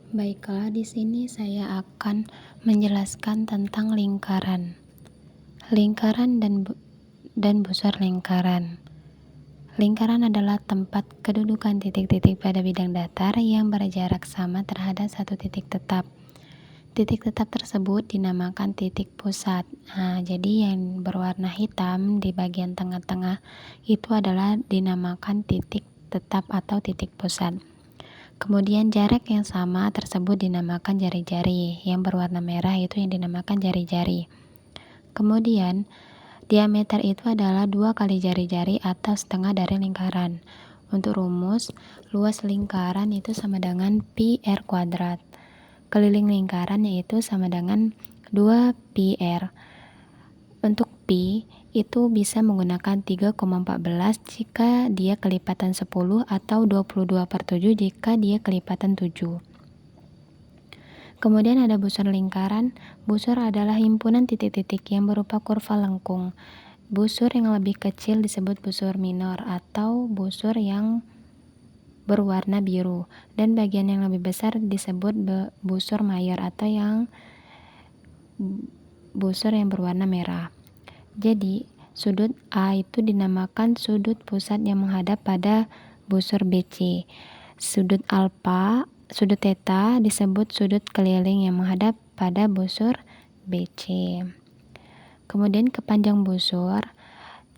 Baiklah, di sini saya akan menjelaskan tentang lingkaran. Lingkaran dan busur lingkaran. Lingkaran adalah tempat kedudukan titik-titik pada bidang datar yang berjarak sama terhadap satu titik tetap. Titik tetap tersebut dinamakan titik pusat. Jadi yang berwarna hitam di bagian tengah-tengah itu adalah dinamakan titik tetap atau titik pusat. Kemudian jarak yang sama tersebut dinamakan jari-jari. Yang berwarna merah itu yang dinamakan jari-jari. Kemudian diameter itu adalah 2 kali jari-jari atau setengah dari lingkaran. Untuk rumus, luas lingkaran itu sama dengan pi r kuadrat. Keliling lingkaran yaitu sama dengan 2 pi r. Untuk pi itu bisa menggunakan 3,14 jika dia kelipatan 10 atau 22/7 jika dia kelipatan 7. Kemudian ada busur lingkaran. Busur adalah himpunan titik-titik yang berupa kurva lengkung. Busur yang lebih kecil disebut busur minor atau busur yang berwarna biru, dan bagian yang lebih besar disebut busur mayor atau yang busur yang berwarna merah. Jadi, sudut A itu dinamakan sudut pusat yang menghadap pada busur BC. Sudut theta disebut sudut keliling yang menghadap pada busur BC. Kemudian kepanjang busur.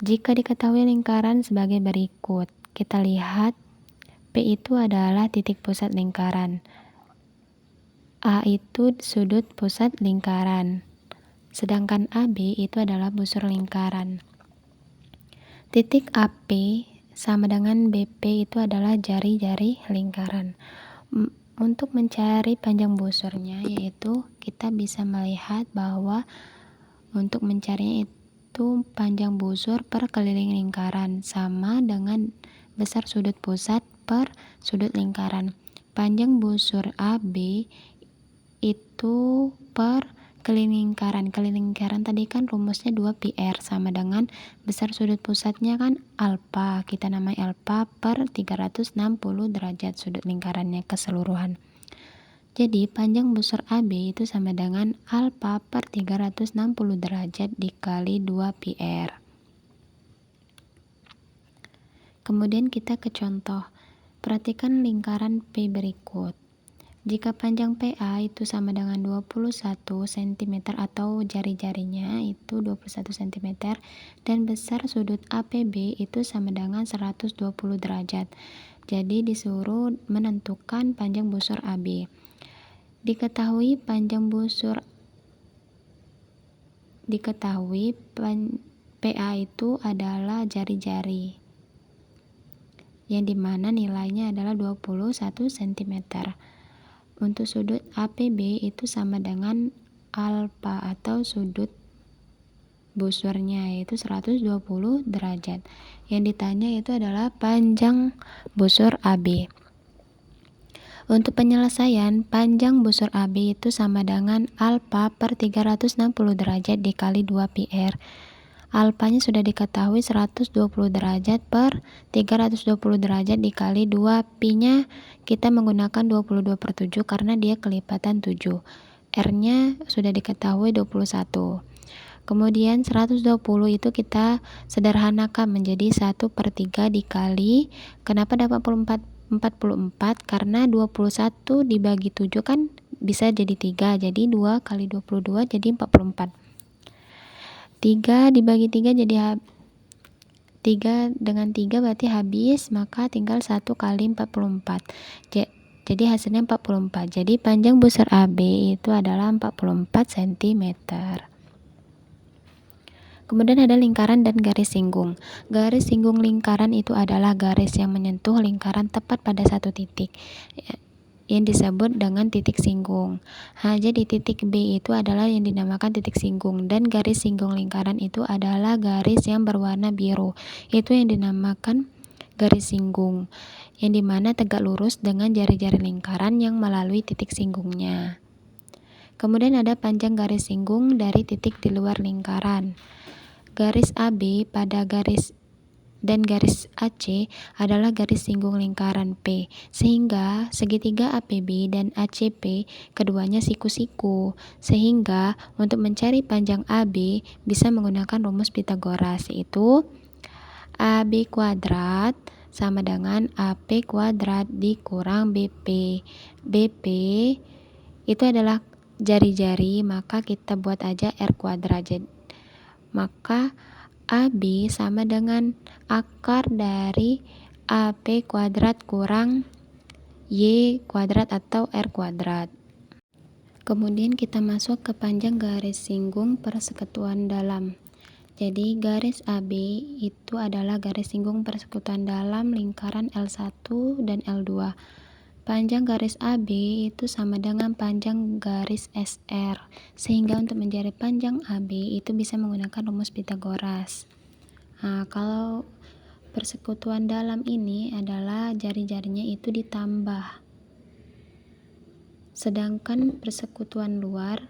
Jika diketahui lingkaran sebagai berikut, kita lihat P itu adalah titik pusat lingkaran. A itu sudut pusat lingkaran. Sedangkan AB itu adalah busur lingkaran. Titik AP sama dengan BP itu adalah jari-jari lingkaran. Untuk mencari panjang busurnya, yaitu kita bisa melihat bahwa untuk mencarinya itu panjang busur per keliling lingkaran sama dengan besar sudut pusat per sudut lingkaran. Panjang busur AB itu per keliling lingkaran tadi kan rumusnya 2 pi r sama dengan besar sudut pusatnya kan alfa, kita namai alfa per 360 derajat sudut lingkarannya keseluruhan. Jadi panjang busur AB itu sama dengan alfa per 360 derajat dikali 2 pi r. Kemudian kita ke contoh. Perhatikan lingkaran P berikut. Jika panjang PA itu sama dengan 21 cm atau jari-jarinya itu 21 cm dan besar sudut APB itu sama dengan 120 derajat. Jadi disuruh menentukan panjang busur AB. Diketahui PA itu adalah jari-jari yang dimana nilainya adalah 21 cm. Untuk sudut APB itu sama dengan alfa atau sudut busurnya yaitu 120 derajat. Yang ditanya itu adalah panjang busur AB. Untuk penyelesaian, panjang busur AB itu sama dengan alfa per 360 derajat dikali 2 pi r. Alfanya sudah diketahui 120 derajat per 320 derajat dikali 2 pi-nya kita menggunakan 22/7 karena dia kelipatan 7. R-nya sudah diketahui 21. Kemudian 120 itu kita sederhanakan menjadi 1/3 dikali, kenapa dapat 44? Karena 21 dibagi 7 kan bisa jadi 3, jadi 2 kali 22 jadi 44. 3 dibagi 3 jadi 3 dengan 3 berarti habis, maka tinggal 1 kali 44. Jadi hasilnya 44. Jadi panjang busur AB itu adalah 44 cm. Kemudian ada lingkaran dan garis singgung. Garis singgung lingkaran itu adalah garis yang menyentuh lingkaran tepat pada satu titik, yang disebut dengan titik singgung. Jadi titik B itu adalah yang dinamakan titik singgung, dan garis singgung lingkaran itu adalah garis yang berwarna biru, itu yang dinamakan garis singgung, yang dimana tegak lurus dengan jari-jari lingkaran yang melalui titik singgungnya. Kemudian ada panjang garis singgung dari titik di luar lingkaran. Garis AB pada garis dan garis AC adalah garis singgung lingkaran P, sehingga segitiga APB dan ACP keduanya siku-siku, sehingga untuk mencari panjang AB bisa menggunakan rumus Pitagoras, yaitu AB kuadrat sama dengan AP kuadrat dikurang BP. BP itu adalah jari-jari, maka kita buat aja R kuadrat. Maka AB sama dengan akar dari AP kuadrat kurang Y kuadrat atau R kuadrat. Kemudian kita masuk ke panjang garis singgung persekutuan dalam. Jadi garis AB itu adalah garis singgung persekutuan dalam lingkaran L1 dan L2. Panjang garis AB itu sama dengan panjang garis SR, sehingga untuk mencari panjang AB itu bisa menggunakan rumus Pitagoras. Nah, kalau persekutuan dalam ini adalah jari-jarinya itu ditambah, sedangkan persekutuan luar,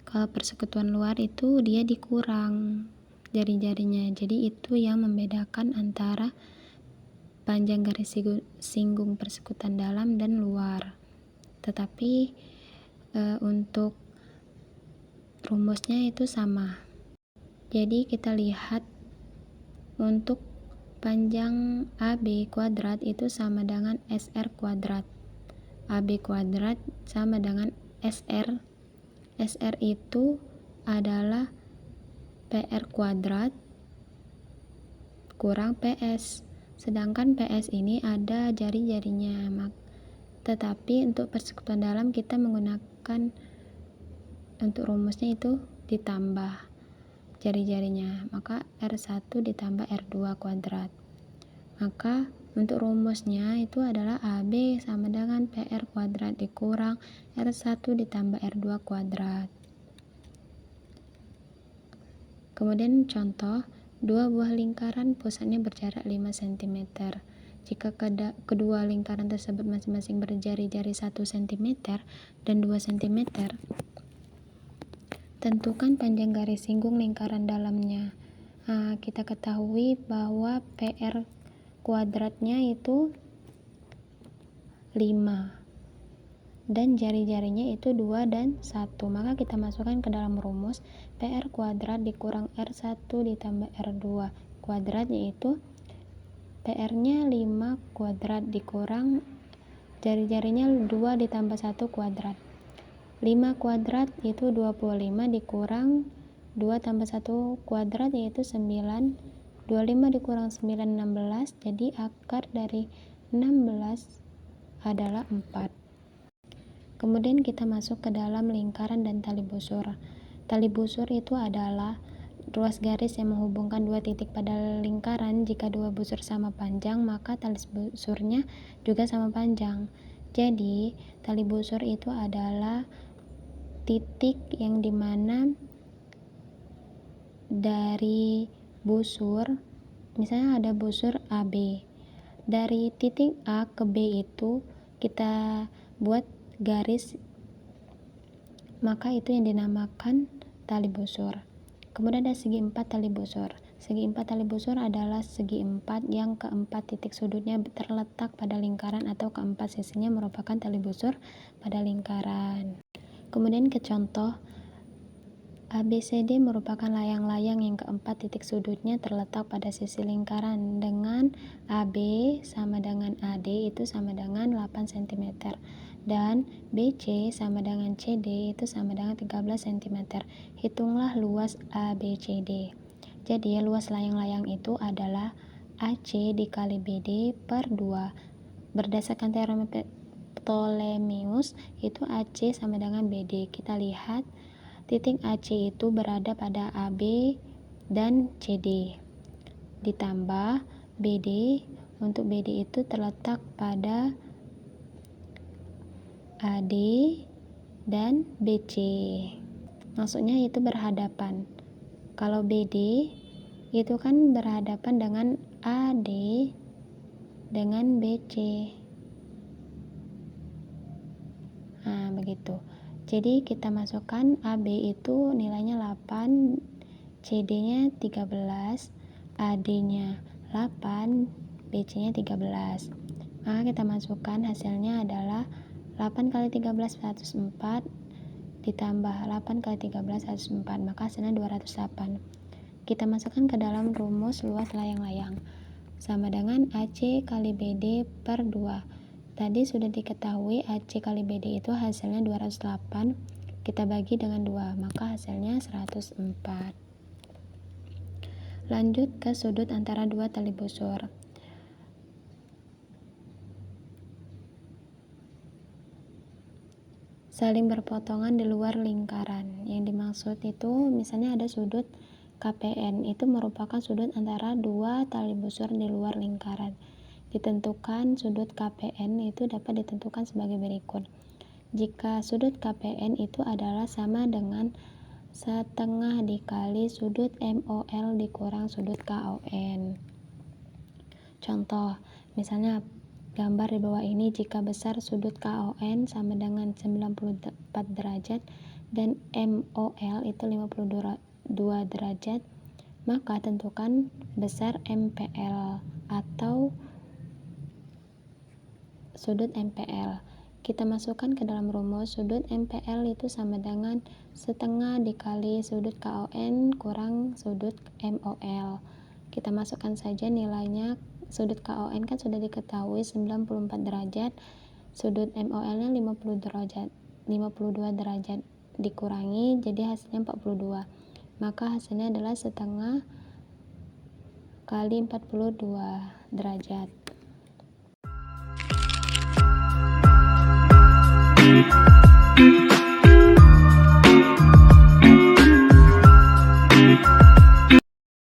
kalau persekutuan luar itu dia dikurang jari-jarinya. Jadi itu yang membedakan antara panjang garis singgung persekutuan dalam dan luar. Tetapi untuk rumusnya itu sama. Jadi kita lihat untuk panjang AB kuadrat itu sama dengan SR kuadrat. AB kuadrat sama dengan SR. SR itu adalah PR kuadrat kurang PS. Sedangkan PS ini ada jari-jarinya. Tetapi untuk persekutuan dalam kita menggunakan untuk rumusnya itu ditambah jari-jarinya. Maka R1 ditambah R2 kuadrat. Maka untuk rumusnya itu adalah AB sama dengan PR kuadrat dikurang R1 ditambah R2 kuadrat. Kemudian contoh, dua buah lingkaran pusatnya berjarak 5 cm. Jika kedua lingkaran tersebut masing-masing berjari-jari 1 cm dan 2 cm, tentukan panjang garis singgung lingkaran dalamnya. Nah, kita ketahui bahwa PR kuadratnya itu 5 dan jari-jarinya itu 2 dan 1. Maka kita masukkan ke dalam rumus PR kuadrat dikurang R1 ditambah R2 kuadrat, yaitu PR-nya 5 kuadrat dikurang jari-jarinya 2 ditambah 1 kuadrat. 5 kuadrat itu 25 dikurang 2 tambah 1 kuadrat yaitu 9. 25 dikurang 9 16, jadi akar dari 16 adalah 4. Kemudian kita masuk ke dalam lingkaran dan tali busur. Tali busur itu adalah ruas garis yang menghubungkan dua titik pada lingkaran. Jika dua busur sama panjang, maka tali busurnya juga sama panjang. Jadi, tali busur itu adalah titik yang dimana dari busur, misalnya ada busur AB. Dari titik A ke B itu kita buat garis, maka itu yang dinamakan tali busur. Kemudian ada segi 4 tali busur. Segi 4 tali busur adalah segi 4 yang keempat titik sudutnya terletak pada lingkaran atau keempat sisinya merupakan tali busur pada lingkaran. Kemudian ke contoh, ABCD merupakan layang-layang yang keempat titik sudutnya terletak pada sisi lingkaran, dengan AB sama dengan AD itu sama dengan 8 cm dan BC sama dengan CD itu sama dengan 13 cm. Hitunglah luas ABCD. Jadi luas layang-layang itu adalah AC dikali BD per 2. Berdasarkan teorema Ptolemeus itu AC sama dengan BD. Kita lihat titik AC itu berada pada AB dan CD, ditambah BD. Untuk BD itu terletak pada AD dan BC, maksudnya itu berhadapan. Kalau BD itu kan berhadapan dengan AD dengan BC. Nah, begitu. Jadi kita masukkan AB itu nilainya 8, CD-nya 13, AD-nya 8, BC nya 13. Maka kita masukkan hasilnya adalah 8 kali 13 104 ditambah 8 kali 13 104, maka hasilnya 208. Kita masukkan ke dalam rumus luas layang-layang sama dengan AC kali BD per 2. Tadi sudah diketahui AC kali BD itu hasilnya 208, kita bagi dengan 2, maka hasilnya 104. Lanjut ke sudut antara dua tali busur. Saling berpotongan di luar lingkaran. Yang dimaksud itu misalnya ada sudut KPN, itu merupakan sudut antara dua tali busur di luar lingkaran. Ditentukan sudut KPN itu dapat ditentukan sebagai berikut. Jika sudut KPN itu adalah sama dengan setengah dikali sudut MOL dikurang sudut KON. Contoh, misalnya gambar di bawah ini, jika besar sudut KON sama dengan 94 derajat dan MOL itu 52 derajat, maka tentukan besar MPL atau sudut MPL. Kita masukkan ke dalam rumus, sudut MPL itu sama dengan setengah dikali sudut KON kurang sudut MOL. Kita masukkan saja nilainya. Sudut KON kan sudah diketahui 94 derajat, sudut MOL-nya 52 derajat dikurangi jadi hasilnya 42. Maka hasilnya adalah setengah kali 42 derajat.